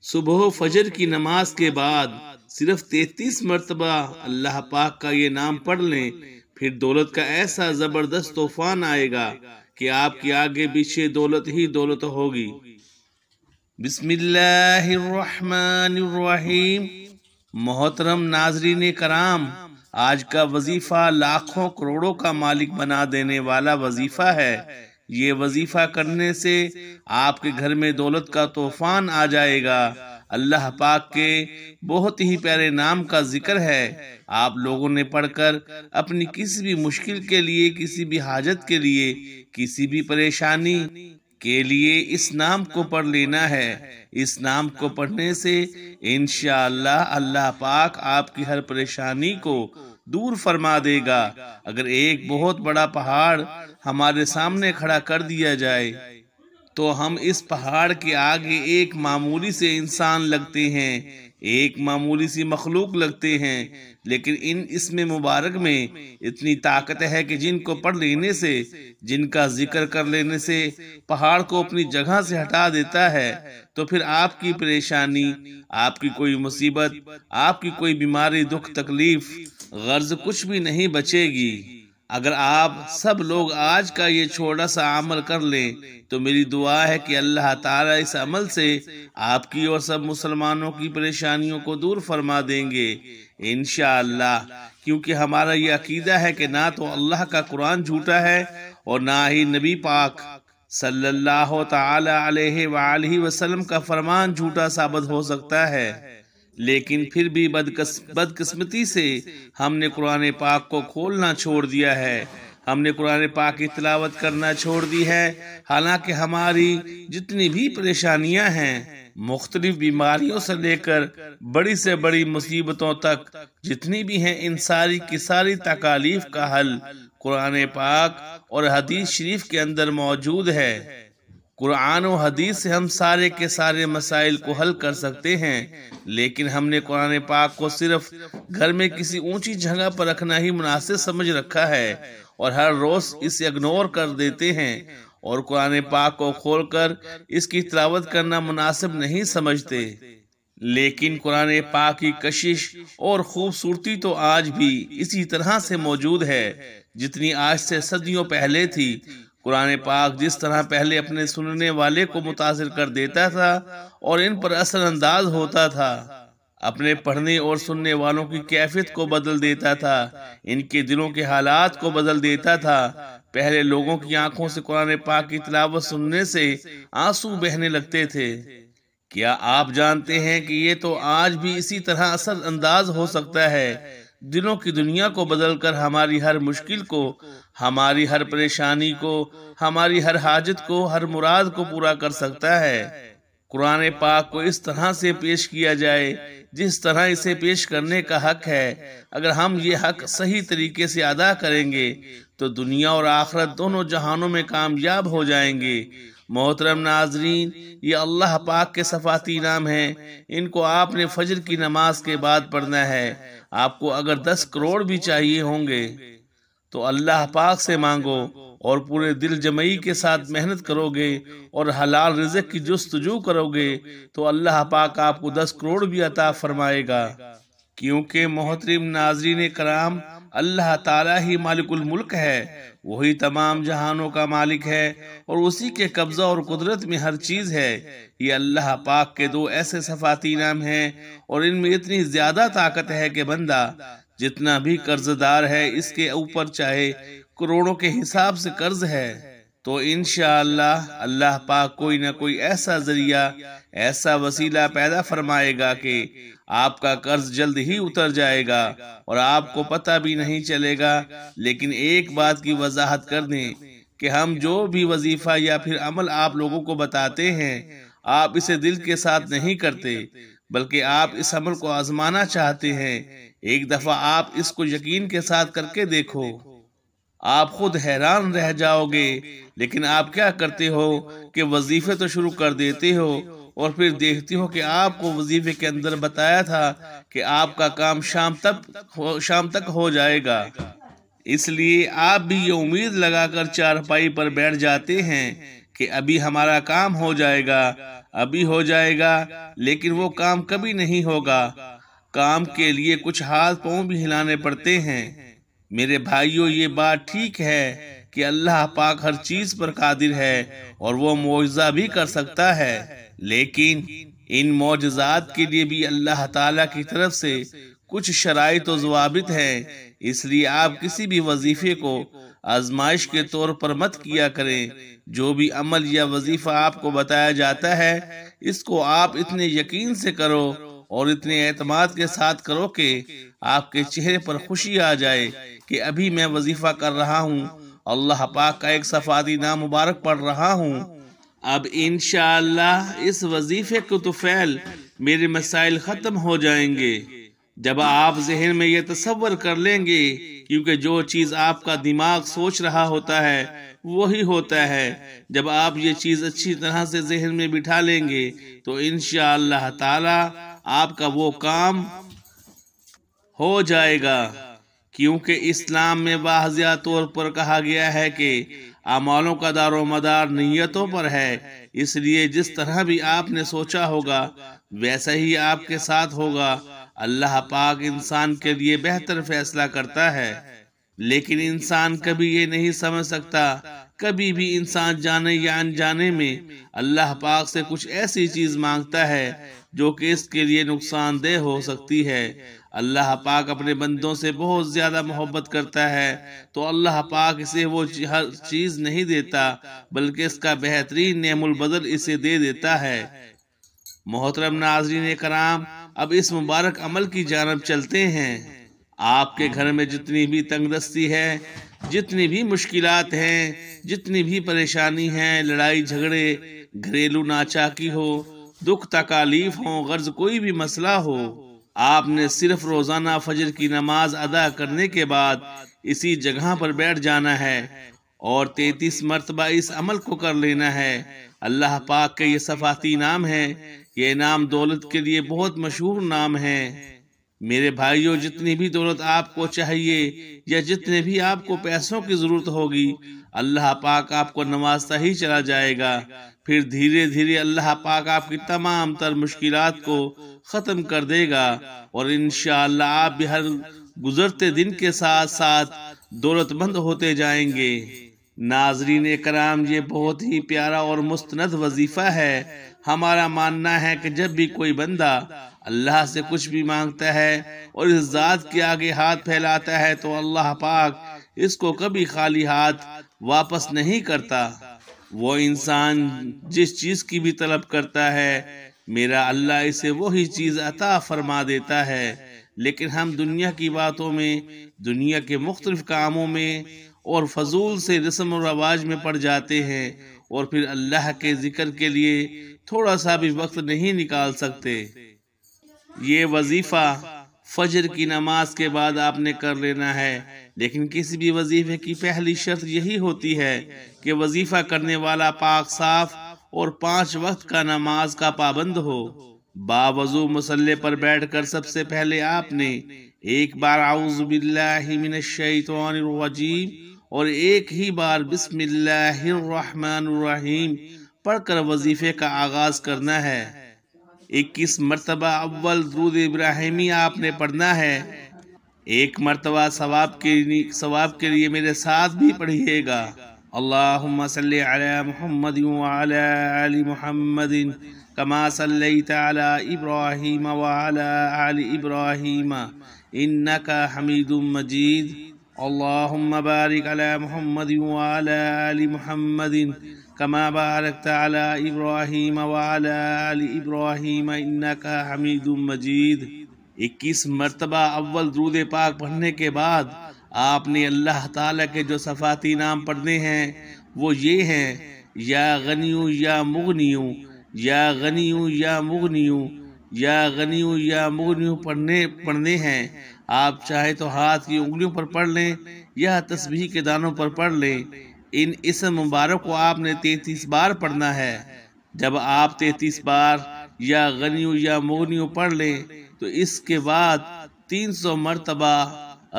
صبح فجر کی نماز کے بعد صرف 33 مرتبہ اللہ پاک کا یہ نام پڑھ لیں، پھر دولت کا ایسا زبردست طوفان آئے گا کہ آپ کے آگے پیچھے دولت ہی دولت ہوگی۔ بسم اللہ الرحمن الرحیم۔ محترم ناظرین کرام، آج کا وظیفہ لاکھوں کروڑوں کا مالک بنا دینے والا وظیفہ ہے۔ یہ وظیفہ کرنے سے آپ کے گھر میں دولت کا طوفان آ جائے گا۔ اللہ پاک کے بہت ہی پیارے نام کا ذکر ہے، آپ لوگوں نے پڑھ کر اپنی کسی بھی مشکل کے لیے، کسی بھی حاجت کے لیے، کسی بھی پریشانی کے لیے اس نام کو پڑھ لینا ہے۔ اس نام کو پڑھنے سے انشاءاللہ اللہ پاک آپ کی ہر پریشانی کو دور فرما دے گا۔ اگر ایک بہت بڑا پہاڑ ہمارے سامنے کھڑا کر دیا جائے تو ہم اس پہاڑ کے آگے ایک معمولی سے انسان لگتے ہیں، ایک معمولی سی مخلوق لگتے ہیں، لیکن اسم مبارک میں اتنی طاقت ہے کہ جن کو پڑھ لینے سے، جن کا ذکر کر لینے سے پہاڑ کو اپنی جگہ سے ہٹا دیتا ہے، تو پھر آپ کی پریشانی، آپ کی کوئی مصیبت، آپ کی کوئی بیماری، دکھ، تکلیف، غرض کچھ بھی نہیں بچے گی۔ اگر آپ سب لوگ آج کا یہ چھوٹا سا عمل کر لیں تو میری دعا ہے کہ اللہ تعالیٰ اس عمل سے آپ کی اور سب مسلمانوں کی پریشانیوں کو دور فرما دیں گے انشاءاللہ، کیونکہ ہمارا یہ عقیدہ ہے کہ نہ تو اللہ کا قرآن جھوٹا ہے اور نہ ہی نبی پاک صلی اللہ تعالی علیہ وآلہ وسلم کا فرمان جھوٹا ثابت ہو سکتا ہے۔ لیکن پھر بھی بدقسمتی سے ہم نے قرآن پاک کو کھولنا چھوڑ دیا ہے، ہم نے قرآن پاک کی تلاوت کرنا چھوڑ دی ہے، حالانکہ ہماری جتنی بھی پریشانیاں ہیں، مختلف بیماریوں سے لے کر بڑی سے بڑی مصیبتوں تک جتنی بھی ہیں، ان ساری کی ساری تکالیف کا حل قرآن پاک اور حدیث شریف کے اندر موجود ہے۔ قرآن و حدیث سے ہم سارے کے سارے مسائل کو حل کر سکتے ہیں، لیکن ہم نے قرآن پاک کو صرف گھر میں کسی اونچی جگہ پر رکھنا ہی مناسب سمجھ رکھا ہے اور ہر روز اسے اگنور کر دیتے ہیں اور قرآن پاک کو کھول کر اس کی تلاوت کرنا مناسب نہیں سمجھتے۔ لیکن قرآن پاک کی کشش اور خوبصورتی تو آج بھی اسی طرح سے موجود ہے جتنی آج سے صدیوں پہلے تھی۔ قرآن پاک جس طرح پہلے اپنے سننے والے کو متاثر کر دیتا تھا اور ان پر اثر انداز ہوتا تھا، اپنے پڑھنے اور سننے والوں کی کیفیت کو بدل دیتا تھا، ان کے دلوں کے حالات کو بدل دیتا تھا۔ پہلے لوگوں کی آنکھوں سے قرآن پاک کی تلاوت سننے سے آنسو بہنے لگتے تھے۔ کیا آپ جانتے ہیں کہ یہ تو آج بھی اسی طرح اثر انداز ہو سکتا ہے، دلوں کی دنیا کو بدل کر ہماری ہر مشکل کو، ہماری ہر پریشانی کو، ہماری ہر حاجت کو، ہر مراد کو پورا کر سکتا ہے۔ قرآن پاک کو اس طرح سے پیش کیا جائے جس طرح اسے پیش کرنے کا حق ہے۔ اگر ہم یہ حق صحیح طریقے سے ادا کریں گے تو دنیا اور آخرت دونوں جہانوں میں کامیاب ہو جائیں گے۔ محترم ناظرین، یہ اللہ پاک کے صفاتی نام ہیں، ان کو آپ نے فجر کی نماز کے بعد پڑھنا ہے۔ آپ کو اگر 10 کروڑ بھی چاہیے ہوں گے تو اللہ پاک سے مانگو اور پورے دل جمعی کے ساتھ محنت کرو گے اور حلال رزق کی جستجو کرو گے تو اللہ پاک آپ کو 10 کروڑ بھی عطا فرمائے گا، کیونکہ محترم ناظرین کرام، اللہ تعالیٰ ہی مالک الملک ہے، وہی تمام جہانوں کا مالک ہے اور اسی کے قبضہ اور قدرت میں ہر چیز ہے۔ یہ اللہ پاک کے 2 ایسے صفاتی نام ہیں اور ان میں اتنی زیادہ طاقت ہے کہ بندہ جتنا بھی قرض دار ہے، اس کے اوپر چاہے کروڑوں کے حساب سے قرض ہے تو انشاءاللہ اللہ پاک کوئی نہ کوئی ایسا ذریعہ، ایسا وسیلہ پیدا فرمائے گا کہ آپ کا قرض جلد ہی اتر جائے گا اور آپ کو پتہ بھی نہیں چلے گا۔ لیکن ایک بات کی وضاحت کر دیں کہ ہم جو بھی وظیفہ یا پھر عمل آپ لوگوں کو بتاتے ہیں، آپ اسے دل کے ساتھ نہیں کرتے، بلکہ آپ اس عمل کو آزمانا چاہتے ہیں۔ ایک دفعہ آپ اس کو یقین کے ساتھ کر کے دیکھو، آپ خود حیران رہ جاؤ گے۔ لیکن آپ کیا کرتے ہو کہ وظیفے تو شروع کر دیتے ہو اور پھر دیکھتے ہو کہ آپ کو وظیفے کے اندر بتایا تھا کہ آپ کا کام شام تک ہو جائے گا، اس لیے آپ بھی یہ امید لگا کر چارپائی پر بیٹھ جاتے ہیں کہ ابھی ہمارا کام ہو جائے گا، ابھی ہو جائے گا، لیکن وہ کام کبھی نہیں ہوگا۔ کام کے لیے کچھ ہاتھ پاؤں بھی ہلانے پڑتے ہیں۔ میرے بھائیوں، یہ بات ٹھیک ہے کہ اللہ پاک ہر چیز پر قادر ہے اور وہ معجزہ بھی کر سکتا ہے، لیکن ان معجزات کے لیے بھی اللہ تعالیٰ کی طرف سے کچھ شرائط و ضوابط ہیں۔ اس لیے آپ کسی بھی وظیفے کو آزمائش کے طور پر مت کیا کریں۔ جو بھی عمل یا وظیفہ آپ کو بتایا جاتا ہے، اس کو آپ اتنے یقین سے کرو اور اتنے اعتماد کے ساتھ کرو کہ آپ کے چہرے پر خوشی آ جائے کہ ابھی میں وظیفہ کر رہا ہوں، اللہ پاک کا ایک صفاتی نام مبارک پڑھ رہا ہوں۔ اب انشاءاللہ اس وظیفے کو تو فعل میرے مسائل ختم ہو جائیں گے جب آپ ذہن میں یہ تصور کر لیں گے، کیونکہ جو چیز آپ کا دماغ سوچ رہا ہوتا ہے وہی ہوتا ہے۔ جب آپ یہ چیز اچھی طرح سے ذہن میں بٹھا لیں گے تو انشاءاللہ تعالی آپ کا وہ کام ہو جائے گا، کیونکہ اسلام میں واضح طور پر کہا گیا ہے کہ اعمالوں کا دار و مدار نیتوں پر ہے۔ اس لیے جس طرح بھی آپ نے سوچا ہوگا ویسا ہی آپ کے ساتھ ہوگا۔ اللہ پاک انسان کے لیے بہتر فیصلہ کرتا ہے، لیکن انسان کبھی یہ نہیں سمجھ سکتا۔ کبھی بھی انسان جانے یا انجانے میں اللہ پاک سے کچھ ایسی چیز مانگتا ہے جو کہ اس کے لیے نقصان دہ ہو سکتی ہے۔ اللہ پاک اپنے بندوں سے بہت زیادہ محبت کرتا ہے تو اللہ پاک اسے وہ ہر چیز نہیں دیتا، بلکہ اس کا بہترین نعم البدل اسے دے دیتا ہے۔ محترم ناظرین کرام، اب اس مبارک عمل کی جانب چلتے ہیں۔ آپ کے گھر میں جتنی بھی تنگ دستی ہے، جتنی بھی مشکلات ہیں، جتنی بھی پریشانی ہیں، لڑائی جھگڑے، گھریلو ناچاکی ہو، دکھ تکالیف ہوں، غرض کوئی بھی مسئلہ ہو، آپ نے صرف روزانہ فجر کی نماز ادا کرنے کے بعد اسی جگہ پر بیٹھ جانا ہے اور 33 مرتبہ اس عمل کو کر لینا ہے۔ اللہ پاک کے یہ صفاتی نام ہے، یہ نام دولت کے لیے بہت مشہور نام ہے۔ میرے بھائیوں، جتنی بھی دولت آپ کو چاہیے یا جتنے بھی آپ کو پیسوں کی ضرورت ہوگی، اللہ پاک آپ کو نوازتا ہی چلا جائے گا۔ پھر دھیرے دھیرے اللہ پاک آپ کی تمام تر مشکلات کو ختم کر دے گا اور انشاءاللہ آپ بھی ہر گزرتے دن کے ساتھ ساتھ دولت مند ہوتے جائیں گے۔ ناظرین کرام، یہ بہت ہی پیارا اور مستند وظیفہ ہے۔ ہمارا ماننا ہے کہ جب بھی کوئی بندہ اللہ سے کچھ بھی مانگتا ہے اور اس ذات کے آگے ہاتھ پھیلاتا ہے تو اللہ پاک اس کو کبھی خالی ہاتھ واپس نہیں کرتا۔ وہ انسان جس چیز کی بھی طلب کرتا ہے، میرا اللہ اسے وہی چیز عطا فرما دیتا ہے۔ لیکن ہم دنیا کی باتوں میں، دنیا کے مختلف کاموں میں اور فضول سے رسم و رواج میں پڑ جاتے ہیں اور پھر اللہ کے ذکر کے لیے تھوڑا سا بھی وقت نہیں نکال سکتے۔ یہ وظیفہ فجر کی نماز کے بعد آپ نے کر لینا ہے، لیکن کسی بھی وظیفے کی پہلی شرط یہی ہوتی ہے کہ وظیفہ کرنے والا پاک صاف اور 5 وقت کا نماز کا پابند ہو۔ باوضو مصلی پر بیٹھ کر سب سے پہلے آپ نے ایک بار اعوذ باللہ من الشیطان الرجیم اور ایک ہی بار بسم اللہ الرحمن الرحیم پڑھ کر وظیفے کا آغاز کرنا ہے۔ 21 مرتبہ اول درود ابراہیمی آپ نے پڑھنا ہے۔ ایک مرتبہ ثواب کے لیے میرے ساتھ بھی پڑھیے گا۔ اللہم صلی علی محمد وعلی آل محمد کما صلیت علی ابراہیم وعلی آل ابراہیم انکا حمید مجید۔ اللہم بارک علی محمد وعلی آل محمد کما بارکت علی ابراہیم وعلی آل ابراہیم انکا حمید مجید۔ 21 مرتبہ اول درود پاک پڑھنے کے بعد آپ نے اللہ تعالیٰ کے جو صفاتی نام پڑھنے ہیں وہ یہ ہیں: یا غنیو یا مغنیو، یا غنیو یا مغنیو، یا غنیو یا مغنیو پڑھنے ہیں۔ آپ چاہے تو ہاتھ کی انگلیوں پر پڑھ لیں یا تسبیح کے دانوں پر پڑھ لیں۔ ان اسم مبارک کو آپ نے 33 بار پڑھنا ہے۔ جب آپ 33 بار یا غنیو یا مغنیو پڑھ لیں تو اس کے بعد 300 مرتبہ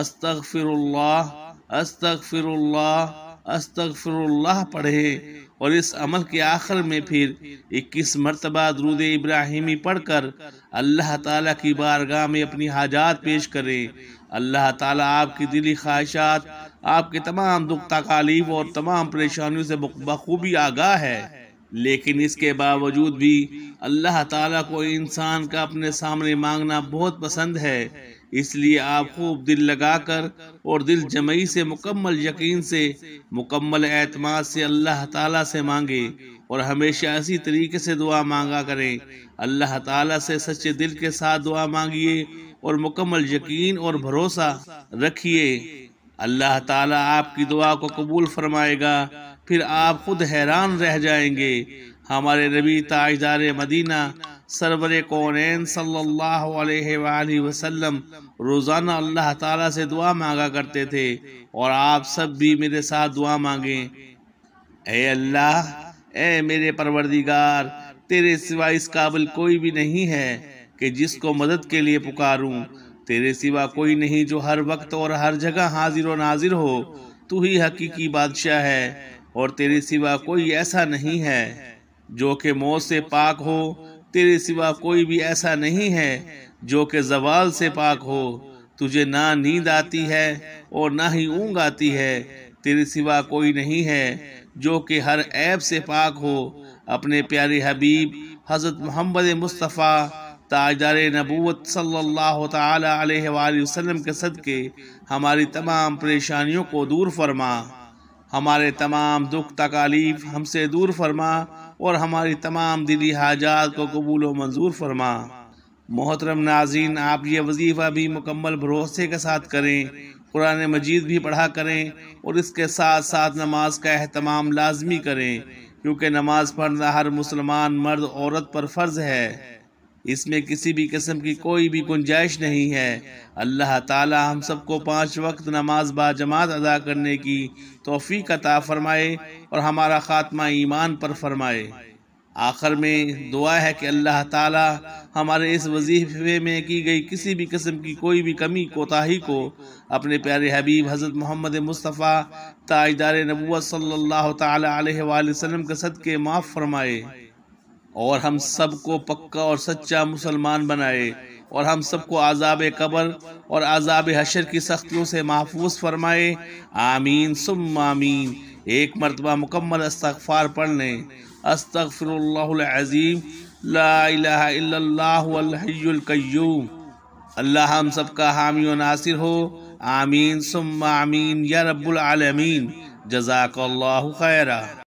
استغفر اللہ استغفر اللہ استغفر اللہ پڑھیں اور اس عمل کے آخر میں پھر 21 مرتبہ درود ابراہیمی پڑھ کر اللہ تعالیٰ کی بارگاہ میں اپنی حاجات پیش کریں۔ اللہ تعالیٰ آپ کی دلی خواہشات، آپ کے تمام دکھ تکالیف اور تمام پریشانیوں سے بخوبی آگاہ ہے، لیکن اس کے باوجود بھی اللہ تعالیٰ کو انسان کا اپنے سامنے مانگنا بہت پسند ہے۔ اس لیے آپ خوب دل لگا کر اور دل جمعی سے، مکمل یقین سے، مکمل اعتماد سے اللہ تعالیٰ سے مانگے اور ہمیشہ اسی طریقے سے دعا مانگا کریں۔ اللہ تعالیٰ سے سچے دل کے ساتھ دعا مانگیے اور مکمل یقین اور بھروسہ رکھیے، اللہ تعالیٰ آپ کی دعا کو قبول فرمائے گا، پھر آپ خود حیران رہ جائیں گے۔ ہمارے نبی تاجدار مدینہ سرور کونین صلی اللہ علیہ وآلہ وسلم روزانہ اللہ تعالیٰ سے دعا مانگا کرتے تھے، اور آپ سب بھی میرے ساتھ دعا مانگیں۔ اے اللہ، اے میرے پروردگار، تیرے سوا اس قابل کوئی بھی نہیں ہے کہ جس کو مدد کے لیے پکاروں، تیرے سوا کوئی نہیں جو ہر وقت اور ہر جگہ حاضر و ناظر ہو، تو ہی حقیقی بادشاہ ہے، اور تیرے سوا کوئی ایسا نہیں ہے جو کہ موت سے پاک ہو، تیرے سوا کوئی بھی ایسا نہیں ہے جو کہ زوال سے پاک ہو، تجھے نہ نیند آتی ہے اور نہ ہی اونگ آتی ہے، تیرے سوا کوئی نہیں ہے جو کہ ہر عیب سے پاک ہو۔ اپنے پیارے حبیب حضرت محمد مصطفیٰ تاجدار نبوت صلی اللہ تعالی علیہ وآلہ وسلم کے صدقے ہماری تمام پریشانیوں کو دور فرما، ہمارے تمام دکھ تکالیف ہم سے دور فرما، اور ہماری تمام دلی حاجات کو قبول و منظور فرما۔ محترم ناظرین، آپ یہ وظیفہ بھی مکمل بھروسے کے ساتھ کریں، قرآن مجید بھی پڑھا کریں، اور اس کے ساتھ ساتھ نماز کا اہتمام لازمی کریں، کیونکہ نماز پڑھنا ہر مسلمان مرد عورت پر فرض ہے، اس میں کسی بھی قسم کی کوئی بھی گنجائش نہیں ہے۔ اللہ تعالی ہم سب کو 5 وقت نماز با جماعت ادا کرنے کی توفیق عطا فرمائے اور ہمارا خاتمہ ایمان پر فرمائے۔ آخر میں دعا ہے کہ اللہ تعالی ہمارے اس وظیفے میں کی گئی کسی بھی قسم کی کوئی بھی کمی کوتاہی کو اپنے پیارے حبیب حضرت محمد مصطفیٰ تاجدار نبوت صلی اللہ تعالی علیہ وآلہ وسلم کے صدقے معاف فرمائے، اور ہم سب کو پکا اور سچا مسلمان بنائے، اور ہم سب کو عذاب قبر اور عذاب حشر کی سختیوں سے محفوظ فرمائے۔ آمین ثم آمین۔ ایک مرتبہ مکمل استغفار پڑھ لیں۔ استغفر اللہ العظیم، لا الہ الا اللہ الحی القیوم۔ اللہ ہم سب کا حامی و ناصر ہو۔ آمین ثم آمین یا رب العالمین۔ جزاک اللہ خیرہ۔